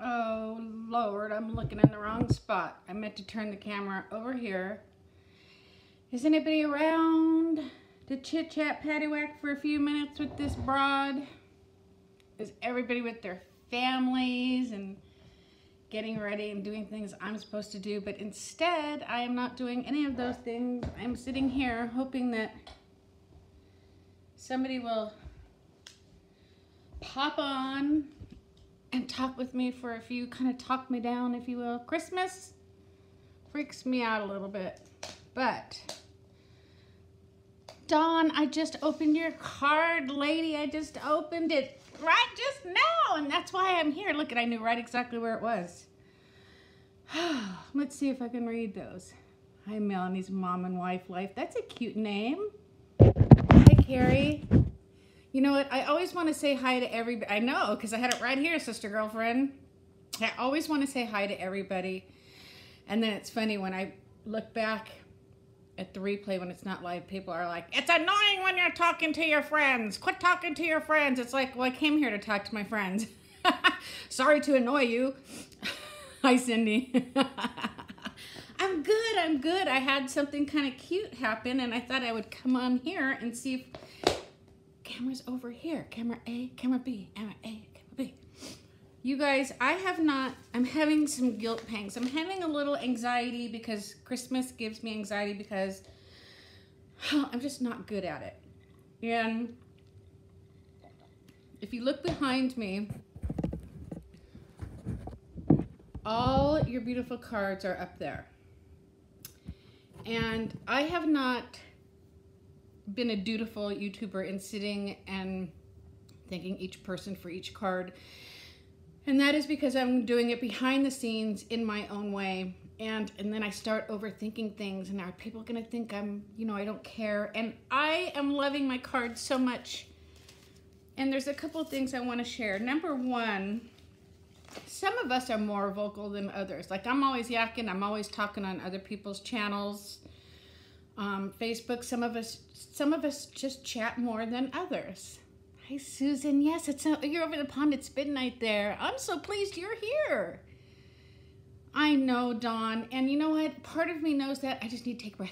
Oh, Lord, I'm looking in the wrong spot. I meant to turn the camera over here. Is anybody around to chit-chat paddywhack for a few minutes with this broad? Is everybody with their families and getting ready and doing things I'm supposed to do? But instead, I am not doing any of those things. I'm sitting here hoping that somebody will pop on and talk with me for a few, kind of talk me down, if you will. Christmas freaks me out a little bit, but Dawn, I just opened your card, lady. I just opened it right just now, and that's why I'm here. Look, I knew right exactly where it was. Let's see if I can read those. Hi, Melanie's mom and wife life. That's a cute name. Hi, Carrie. You know what? I always want to say hi to everybody. I know, because I had it right here, sister girlfriend. I always want to say hi to everybody. And then it's funny when I look back at the replay when it's not live, people are like, it's annoying when you're talking to your friends. Quit talking to your friends. It's like, well, I came here to talk to my friends. Sorry to annoy you. Hi, Cindy. I'm good. I'm good. I had something kind of cute happen, and I thought I would come on here and see if... Camera's over here. Camera A, camera B, camera A, camera B. You guys, I'm having some guilt pangs. I'm having a little anxiety because Christmas gives me anxiety because I'm just not good at it. And if you look behind me, all your beautiful cards are up there. And I have not been a dutiful YouTuber in sitting and thanking each person for each card. And that is because I'm doing it behind the scenes in my own way. And then I start overthinking things, and are people gonna think I'm, I don't care? And I am loving my cards so much. And there's a couple of things I want to share. Number one, some of us are more vocal than others. Like, I'm always yakking, I'm always talking on other people's channels. Facebook, some of us just chat more than others. Hi, Susan. Yes, you're over the pond. It's midnight there. I'm so pleased you're here. I know, Dawn. And you know what? Part of me knows that. I just need to take a breath.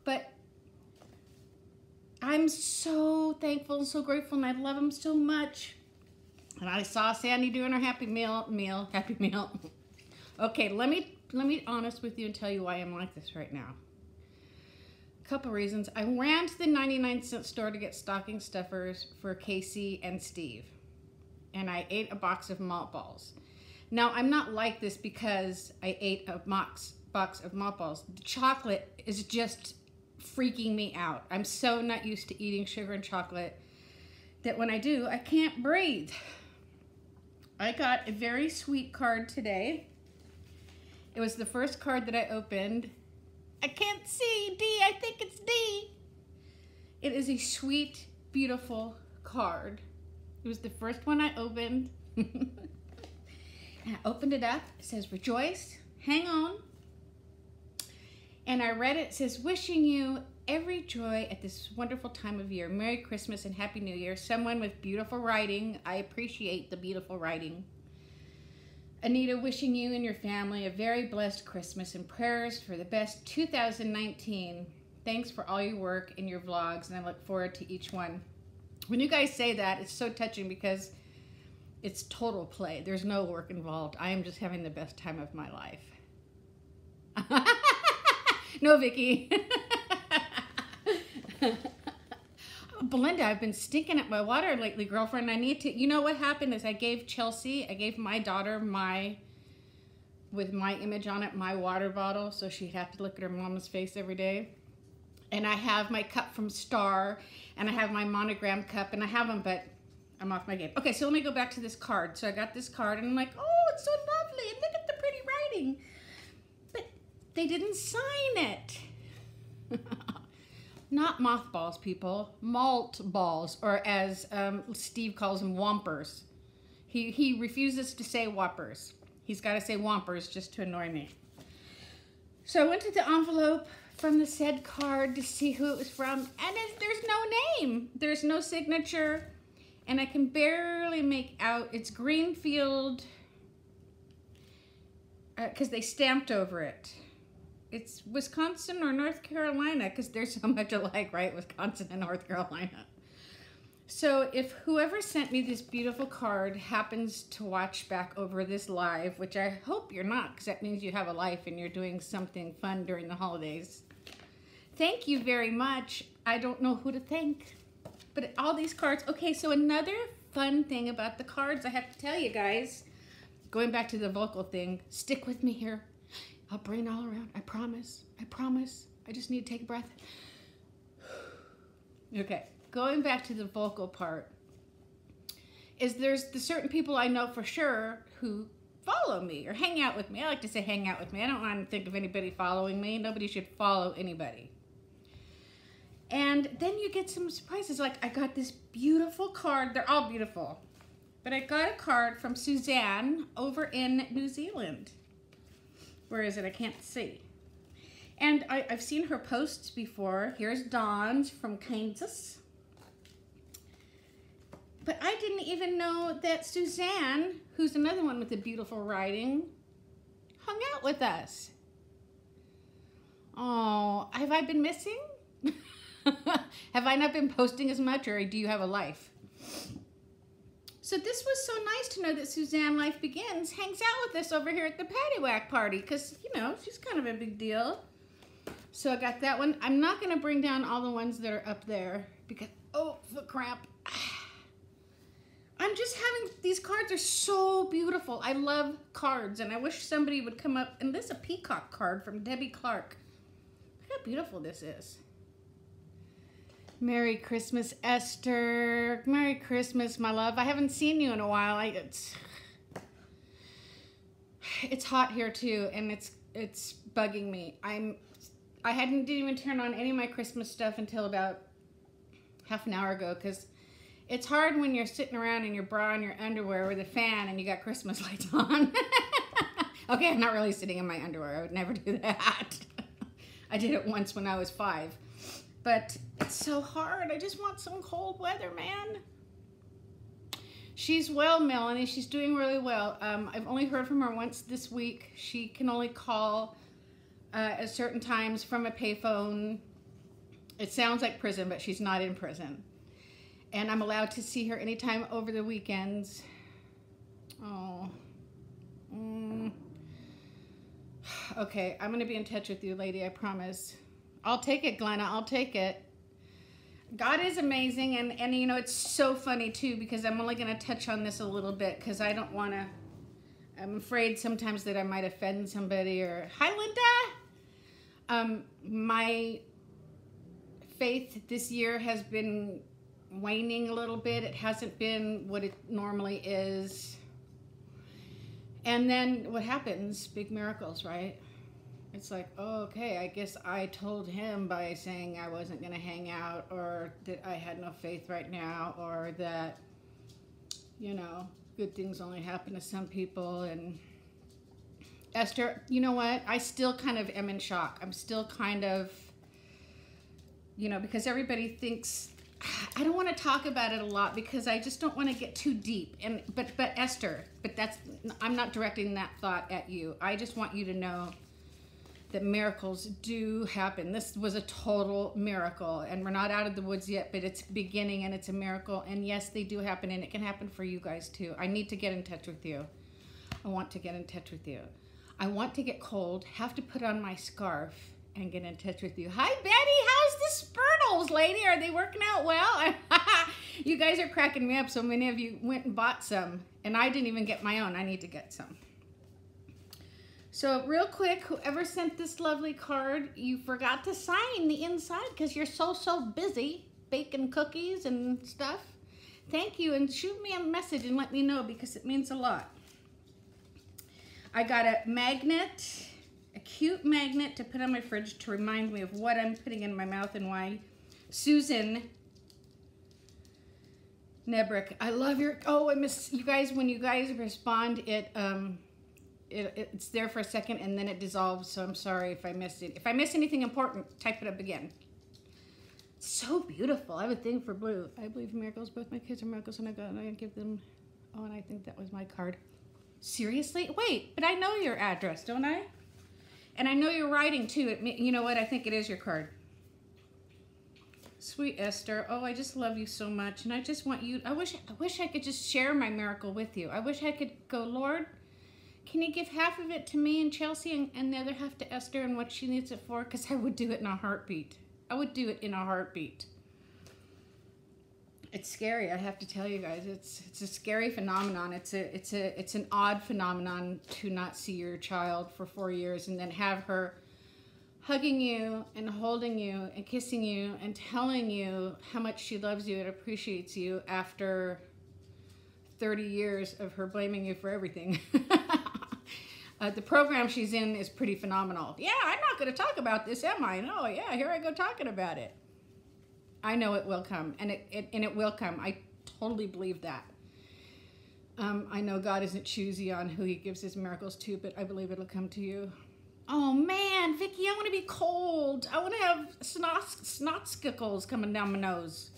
But I'm so thankful and so grateful, and I love them so much. And I saw Sandy doing her happy meal. Okay, let me be honest with you and tell you why I'm like this right now. A couple reasons. I ran to the 99-cent store to get stocking stuffers for Casey and Steve. And I ate a box of malt balls. Now, I'm not like this because I ate a box of malt balls. The chocolate is just freaking me out. I'm so not used to eating sugar and chocolate that when I do, I can't breathe. I got a very sweet card today. It was the first card that I opened. I can't see D. I think it's D. It is a sweet, beautiful card. It was the first one I opened. And I opened it up. It says, rejoice, hang on. And I read it. It says, wishing you every joy at this wonderful time of year. Merry Christmas and Happy New Year. Someone with beautiful writing. I appreciate the beautiful writing. Anita, wishing you and your family a very blessed Christmas and prayers for the best 2019. Thanks for all your work and your vlogs, and I look forward to each one. When you guys say that, it's so touching because it's total play. There's no work involved. I am just having the best time of my life. No, Vicky. Belinda, I've been stinking at my water lately, girlfriend. I need to, you know what happened is I gave my daughter with my image on it, my water bottle, so she'd have to look at her mama's face every day. And I have my cup from Star, and I have my monogram cup, and I have them, but I'm off my game. Okay, so let me go back to this card. So I got this card, and I'm like, oh, it's so lovely, and look at the pretty writing. But they didn't sign it. Not mothballs, people. Malt balls, or as Steve calls them, whompers. He refuses to say whoppers. He's got to say whompers just to annoy me. So I went to the envelope from the said card to see who it was from, and there's no name. There's no signature. and I can barely make out. It's Greenfield, because they stamped over it. It's Wisconsin or North Carolina, because they're so much alike, right? Wisconsin and North Carolina. So if whoever sent me this beautiful card happens to watch back over this live, which I hope you're not, because that means you have a life and you're doing something fun during the holidays. Thank you very much. I don't know who to thank, but all these cards. Okay, so another fun thing about the cards, I have to tell you guys, going back to the vocal thing, stick with me here. I'll bring it all around. I promise. I promise. I just need to take a breath. Okay. Going back to the vocal part, is there's the certain people I know for sure who follow me or hang out with me. I like to say hang out with me. I don't want to think of anybody following me. Nobody should follow anybody. And then you get some surprises. Like I got this beautiful card. They're all beautiful. But I got a card from Suzanne over in New Zealand. Where is it? I can't see. And I've seen her posts before. Here's Dawn's from Kansas. But I didn't even know that Suzanne, who's another one with the beautiful writing, hung out with us. Oh, have I been missing? Have I not been posting as much, or do you have a life? So this was so nice to know that Suzanne Life Begins hangs out with us over here at the Paddiwack Party, because, you know, she's kind of a big deal. So I got that one. I'm not going to bring down all the ones that are up there, because, oh, foot cramp. I'm just having, these cards are so beautiful. I love cards, and I wish somebody would come up, and this is a peacock card from Debbie Clark. Look how beautiful this is. Merry Christmas, Esther. Merry Christmas, my love. I haven't seen you in a while. It's hot here too, and it's bugging me. I didn't even turn on any of my Christmas stuff until about half an hour ago, because it's hard when you're sitting around in your bra and your underwear with a fan and you got Christmas lights on. Okay, I'm not really sitting in my underwear. I would never do that. I did it once when I was 5. But it's so hard. I just want some cold weather, man. She's well, Melanie. She's doing really well. I've only heard from her once this week. She can only call at certain times from a payphone. It sounds like prison, but she's not in prison. And I'm allowed to see her anytime over the weekends. Oh. Okay, I'm going to be in touch with you, lady, I promise. I'll take it, Glenna. I'll take it. God is amazing, and you know, it's so funny, too, because I'm only going to touch on this a little bit, because I don't want to... I'm afraid sometimes that I might offend somebody, or... Hi, Linda! My faith this year has been waning a little bit. It hasn't been what it normally is. And then what happens? Big miracles, right? It's like, oh, okay, I guess I told him by saying I wasn't going to hang out, or that I had no faith right now, or that, you know, good things only happen to some people. And Esther, you know what? I still kind of am in shock. I'm still kind of, you know, because everybody thinks, I don't want to talk about it a lot because I just don't want to get too deep. And but Esther, I'm not directing that thought at you. I just want you to know that miracles do happen. This was a total miracle, and we're not out of the woods yet, but it's beginning, and it's a miracle. And yes, they do happen, and it can happen for you guys too. I need to get in touch with you. I want to get in touch with you. I want to get cold, have to put on my scarf, and get in touch with you. Hi, Betty. How's the Spurtles, lady? Are they working out well? You guys are cracking me up. So many of you went and bought some, and I didn't even get my own. I need to get some. So real quick, whoever sent this lovely card, you forgot to sign the inside because you're so busy baking cookies and stuff. Thank you, and shoot me a message and let me know because it means a lot. I got a magnet, a cute magnet to put on my fridge to remind me of what I'm putting in my mouth and why. Susan Nebrick, I love your, oh, I miss, you guys, when you guys respond, it's there for a second and then it dissolves, so I'm sorry if I missed it. If I miss anything important, type it up again. It's so beautiful. I have a thing for blue. I believe in miracles. Both my kids are miracles, and I give them. Oh, and I think that was my card. Seriously? Wait, but I know your address, don't I? And I know your writing too. You know what? I think it is your card. Sweet Esther. Oh, I just love you so much, and I just want you. I wish I could just share my miracle with you. I wish I could go, Lord, can you give half of it to me and Chelsea, and the other half to Esther and what she needs it for? Because I would do it in a heartbeat. I would do it in a heartbeat. It's scary, I have to tell you guys. It's a scary phenomenon. It's an odd phenomenon to not see your child for 4 years and then have her hugging you and holding you and kissing you and telling you how much she loves you and appreciates you after 30 years of her blaming you for everything. The program she's in is pretty phenomenal. Yeah, I'm not going to talk about this, am I? No, yeah, here I go talking about it. I know it will come, and it will come. I totally believe that. I know God isn't choosy on who he gives his miracles to, but I believe it'll come to you. Oh man, Vicky, I want to be cold. I want to have snot skickles coming down my nose.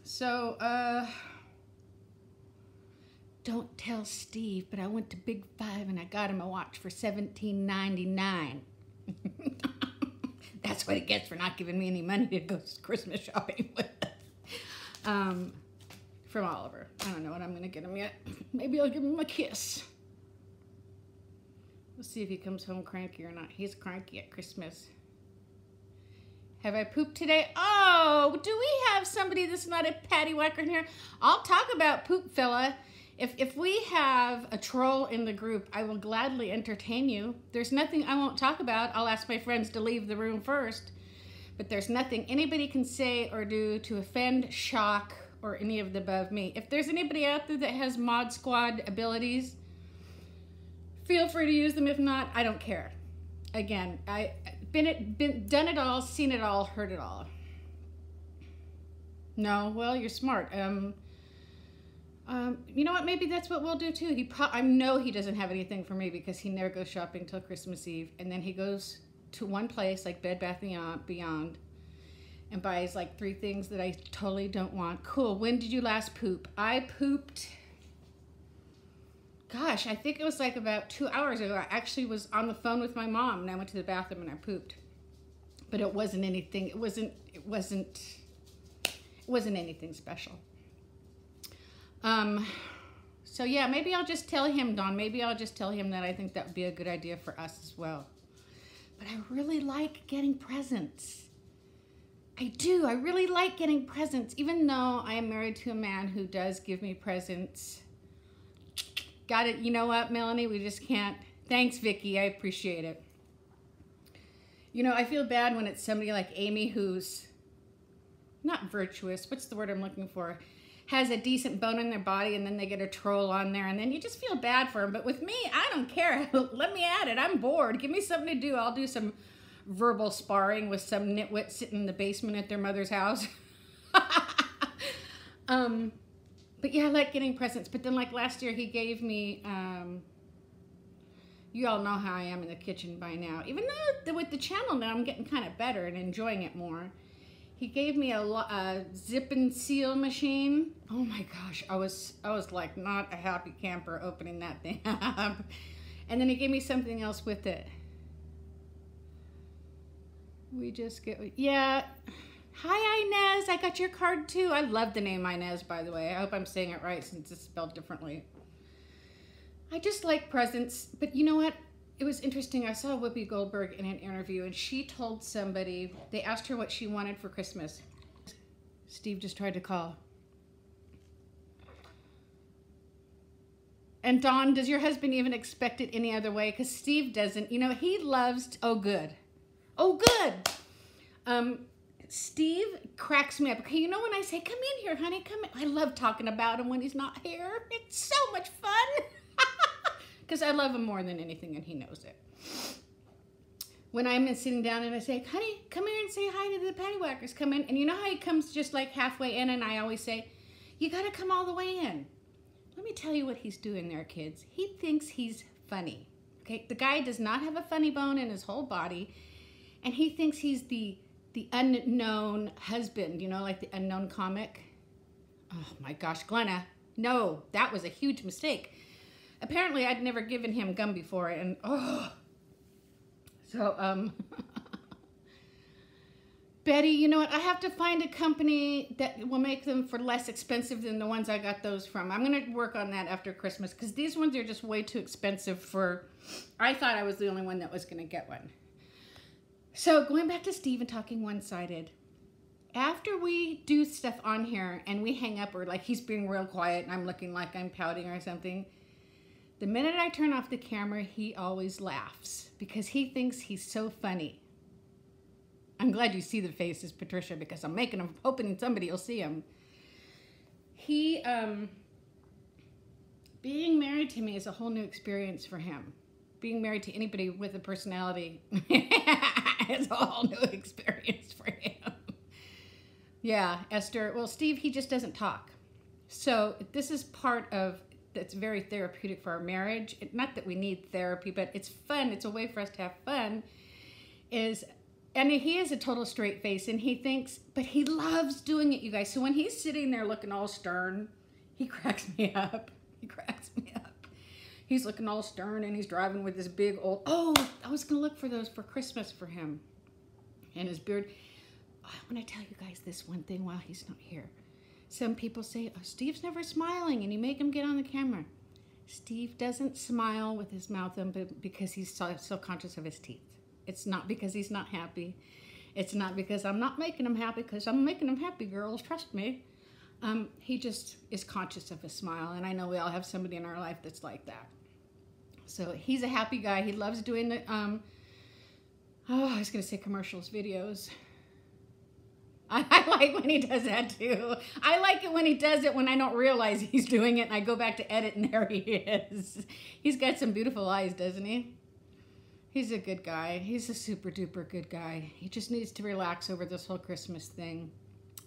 So, don't tell Steve, but I went to Big Five and I got him a watch for $17.99. That's what he gets for not giving me any money to go Christmas shopping with. From Oliver. I don't know what I'm going to get him yet. Maybe I'll give him a kiss. We'll see if he comes home cranky or not. He's cranky at Christmas. Have I pooped today? Oh, do we have somebody that's not a paddywhacker in here? I'll talk about poop, fella. If we have a troll in the group, I will gladly entertain you. There's nothing I won't talk about. I'll ask my friends to leave the room first. But there's nothing anybody can say or do to offend, shock, or any of the above me. If there's anybody out there that has Mod Squad abilities, feel free to use them. If not, I don't care. Again, I've done it all, seen it all, heard it all. No, well, you're smart. You know what? Maybe that's what we'll do too. I know he doesn't have anything for me because he never goes shopping till Christmas Eve, and then he goes to one place like Bed Bath & Beyond and buys like 3 things that I totally don't want. Cool. When did you last poop? I pooped. Gosh, I think it was like about 2 hours ago. I actually was on the phone with my mom and I went to the bathroom and I pooped. But it wasn't anything. It wasn't anything special. So yeah, maybe I'll just tell him, Dawn. Maybe I'll just tell him that I think that would be a good idea for us as well. But I really like getting presents. I do. I really like getting presents, even though I am married to a man who does give me presents. Got it. You know what, Melanie? We just can't. Thanks, Vicky. I appreciate it. You know, I feel bad when it's somebody like Amy who's not virtuous. What's the word I'm looking for? Has a decent bone in their body, and then they get a troll on there, and then you just feel bad for them. But with me, I don't care. Let me at it. I'm bored. Give me something to do. I'll do some verbal sparring with some nitwit sitting in the basement at their mother's house. But yeah, I like getting presents. But then like last year, he gave me, you all know how I am in the kitchen by now. Even though with the channel now, I'm getting kind of better and enjoying it more. He gave me a zip and seal machine. Oh my gosh, I was like not a happy camper opening that thing up. And then he gave me something else with it. We just get, yeah. Hi Inez, I got your card too. I love the name Inez, by the way. I hope I'm saying it right since it's spelled differently. I just like presents, but you know what? It was interesting. I saw Whoopi Goldberg in an interview, and she told somebody, they asked her what she wanted for Christmas. Steve just tried to call. And Dawn, does your husband even expect it any other way? Because Steve doesn't. You know, he loves, oh good. Oh good. Steve cracks me up. Okay, you know when I say, come in here, honey, come in. I love talking about him when he's not here. It's so much fun. Because I love him more than anything, and he knows it. When I'm sitting down and I say, honey, come here and say hi to the Paddiwackers, come in. And you know how he comes just like halfway in, and I always say, you got to come all the way in. Let me tell you what he's doing there, kids. He thinks he's funny. Okay, the guy does not have a funny bone in his whole body, and he thinks he's the the unknown husband, you know, like the unknown comic. Oh my gosh, Glenna. No, that was a huge mistake. Apparently I'd never given him gum before, and so Betty, you know what? I have to find a company that will make them for less expensive than the ones I got those from. I'm going to work on that after Christmas, because these ones are just way too expensive for... I thought I was the only one that was going to get one. So going back to Steve and talking one-sided. After we do stuff on here and we hang up, or like he's being real quiet and I'm looking like I'm pouting or something, the minute I turn off the camera, he always laughs because he thinks he's so funny. I'm glad you see the faces, Patricia, because I'm making them, hoping somebody will see him. He, being married to me is a whole new experience for him. Being married to anybody with a personality is a whole new experience for him. Yeah, Esther. Well, Steve, he just doesn't talk. So this is part of, that's very therapeutic for our marriage. Not that we need therapy, but it's fun. It's a way for us to have fun. And he is a total straight face, and he thinks, but he loves doing it, you guys. So when he's sitting there looking all stern, he cracks me up. He cracks me up. He's looking all stern, and he's driving with this big old, oh, I was going to look for those for Christmas for him. And his beard. Oh, I want to tell you guys this one thing while he's not here. Some people say, oh, Steve's never smiling, and you make him get on the camera. Steve doesn't smile with his mouth open because he's so conscious of his teeth. It's not because he's not happy. It's not because I'm not making him happy, because I'm making him happy, girls, trust me. He just is conscious of a smile, and I know we all have somebody in our life that's like that. So he's a happy guy. He loves doing the, I was going to say commercials, videos. I like when he does that too. I like it when he does it when I don't realize he's doing it, and I go back to edit, and there he is. He's got some beautiful eyes, doesn't he? He's a good guy. He's a super duper good guy. He just needs to relax over this whole Christmas thing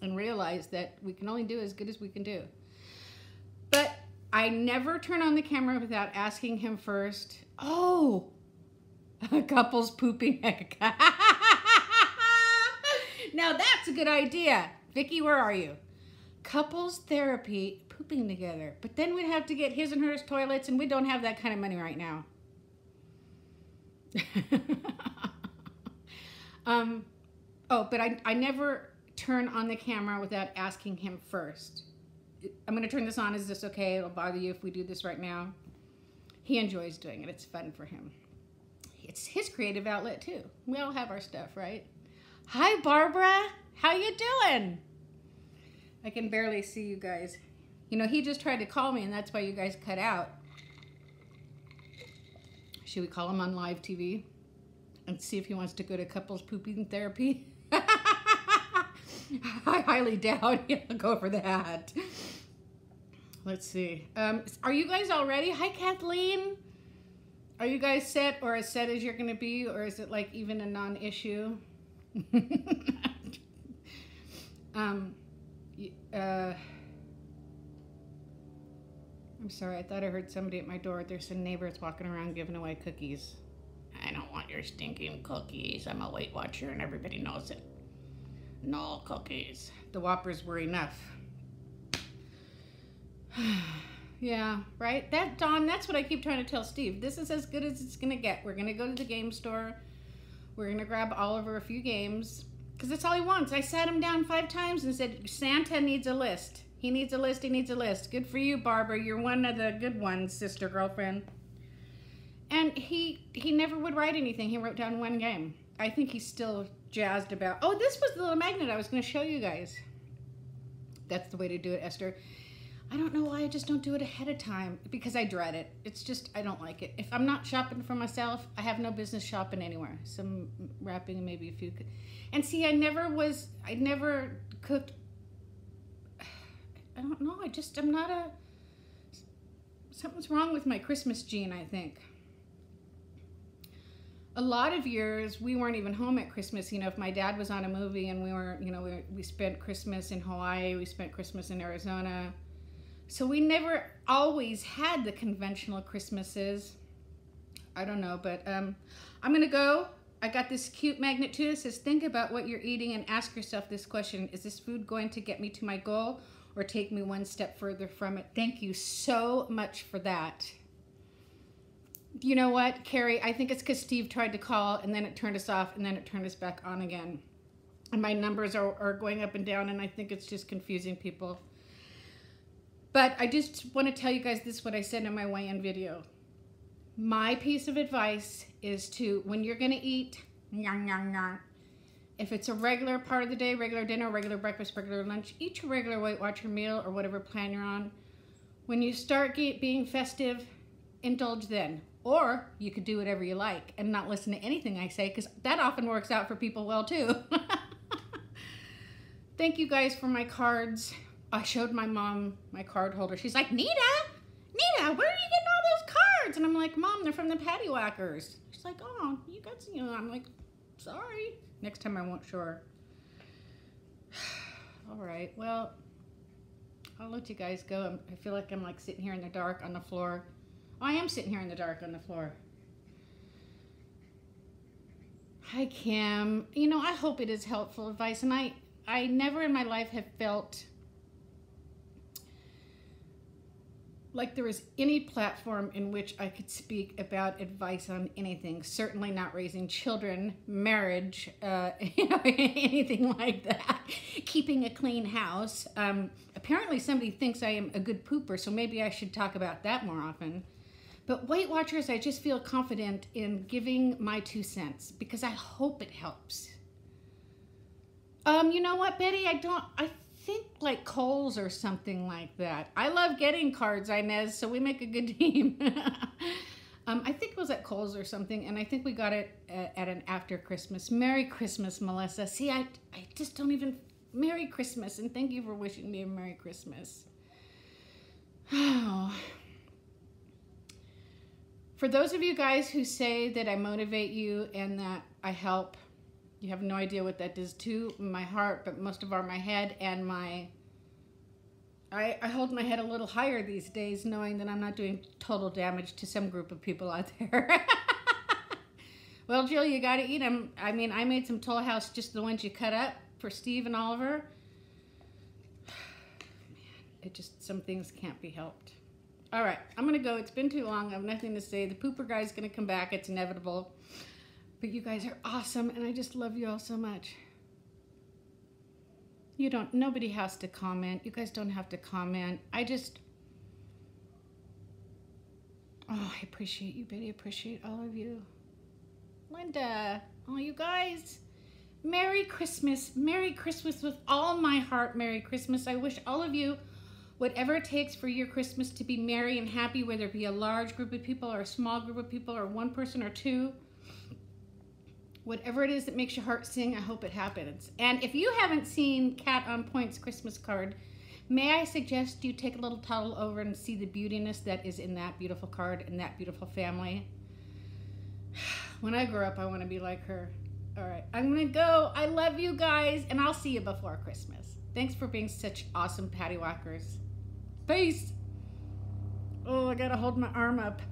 and realize that we can only do as good as we can do. But I never turn on the camera without asking him first. Oh, a couple's pooping. Now that's a good idea. Vicky, where are you? Couples therapy, pooping together. But then we'd have to get his and hers toilets, and we don't have that kind of money right now. But I never turn on the camera without asking him first. I'm going to turn this on. Is this okay? It'll bother you if we do this right now. He enjoys doing it. It's fun for him. It's his creative outlet too. We all have our stuff, right? Hi, Barbara. How you doing? I can barely see you guys. You know, he just tried to call me, and that's why you guys cut out. Should we call him on live TV and see if he wants to go to couples pooping therapy? I highly doubt he'll go for that. Let's see. Are you guys all ready? Hi, Kathleen. Are you guys set, or as set as you're going to be, or is it like even a non-issue? I'm sorry, I thought I heard somebody at my door. There's some neighbors walking around giving away cookies. I don't want your stinking cookies. I'm a Weight Watcher and everybody knows it. No cookies. The Whoppers were enough. Yeah, right? Dawn, that's what I keep trying to tell Steve. This is as good as it's going to get. We're going to go to the game store. We're going to grab Oliver a few games. Because that's all he wants. I sat him down 5 times and said, Santa needs a list. He needs a list. He needs a list. Good for you, Barbara. You're one of the good ones, sister, girlfriend. And he never would write anything. He wrote down 1 game. I think he's still jazzed about... Oh, this was the little magnet I was going to show you guys. That's the way to do it, Esther. I don't know why I just don't do it ahead of time. Because I dread it. It's just, I don't like it. If I'm not shopping for myself, I have no business shopping anywhere. Some wrapping and maybe a few... And see, I never cooked... I don't know. I'm not a... Something's wrong with my Christmas gene, I think. A lot of years, we weren't even home at Christmas. You know, if my dad was on a movie and we were, you know, we spent Christmas in Hawaii, we spent Christmas in Arizona. So we never always had the conventional Christmases. I don't know, but I'm going to go. I got this cute magnet too that says, think about what you're eating and ask yourself this question. Is this food going to get me to my goal or take me one step further from it? Thank you so much for that. You know what, Carrie? I think it's because Steve tried to call and then it turned us off and then it turned us back on again. And my numbers are going up and down and I think it's just confusing people. But I just want to tell you guys this is what I said in my weigh-in video. My piece of advice is to, when you're going to eat, if it's a regular part of the day, regular dinner, regular breakfast, regular lunch, eat your regular Weight Watcher meal or whatever plan you're on. When you start being festive, indulge then. Or you could do whatever you like and not listen to anything I say, because that often works out for people well too. Thank you guys for my cards. I showed my mom my card holder. She's like, Nita, where are you getting all those cards? And I'm like, Mom, they're from the Paddiwackers. She's like, oh, you got some. I'm like, sorry. Next time I won't show her. All right, well, I'll let you guys go. I feel like I'm like sitting here in the dark on the floor. Oh, I am sitting here in the dark on the floor. Hi, Kim. You know, I hope it is helpful advice. And I never in my life have felt like there was any platform in which I could speak about advice on anything. Certainly not raising children, marriage, you know, anything like that. Keeping a clean house. Apparently somebody thinks I am a good pooper, so maybe I should talk about that more often. But Weight Watchers, I just feel confident in giving my 2 cents because I hope it helps. You know what, Betty? I think like Kohl's or something like that. I love getting cards, Inez, so we make a good team. I think it was at Kohl's or something, and I think we got it at an after Christmas. Merry Christmas, Melissa. See, I just don't even... Merry Christmas, and thank you for wishing me a Merry Christmas. Oh. For those of you guys who say that I motivate you and that I help, you have no idea what that does to my heart, but most of all my head and my... I hold my head a little higher these days, knowing that I'm not doing total damage to some group of people out there. Well, Jill, you gotta eat them. I mean, I made some Toll House, just the ones you cut up for Steve and Oliver. Man, some things can't be helped. All right, I'm gonna go. It's been too long. I have nothing to say. The pooper guy's gonna come back. It's inevitable. But you guys are awesome, and I just love you all so much. Nobody has to comment. You guys don't have to comment. Oh, I appreciate you, Betty. I appreciate all of you. Linda, oh, you guys. Merry Christmas. Merry Christmas with all my heart. Merry Christmas. I wish all of you, whatever it takes for your Christmas to be merry and happy, whether it be a large group of people or a small group of people or one person or two, whatever it is that makes your heart sing, I hope it happens. And if you haven't seen Cat on Point's Christmas card, may I suggest you take a little toddle over and see the beautiness that is in that beautiful card and that beautiful family. When I grow up, I want to be like her. All right, I'm going to go. I love you guys, and I'll see you before Christmas. Thanks for being such awesome Paddiwackers. Peace. Oh, I got to hold my arm up.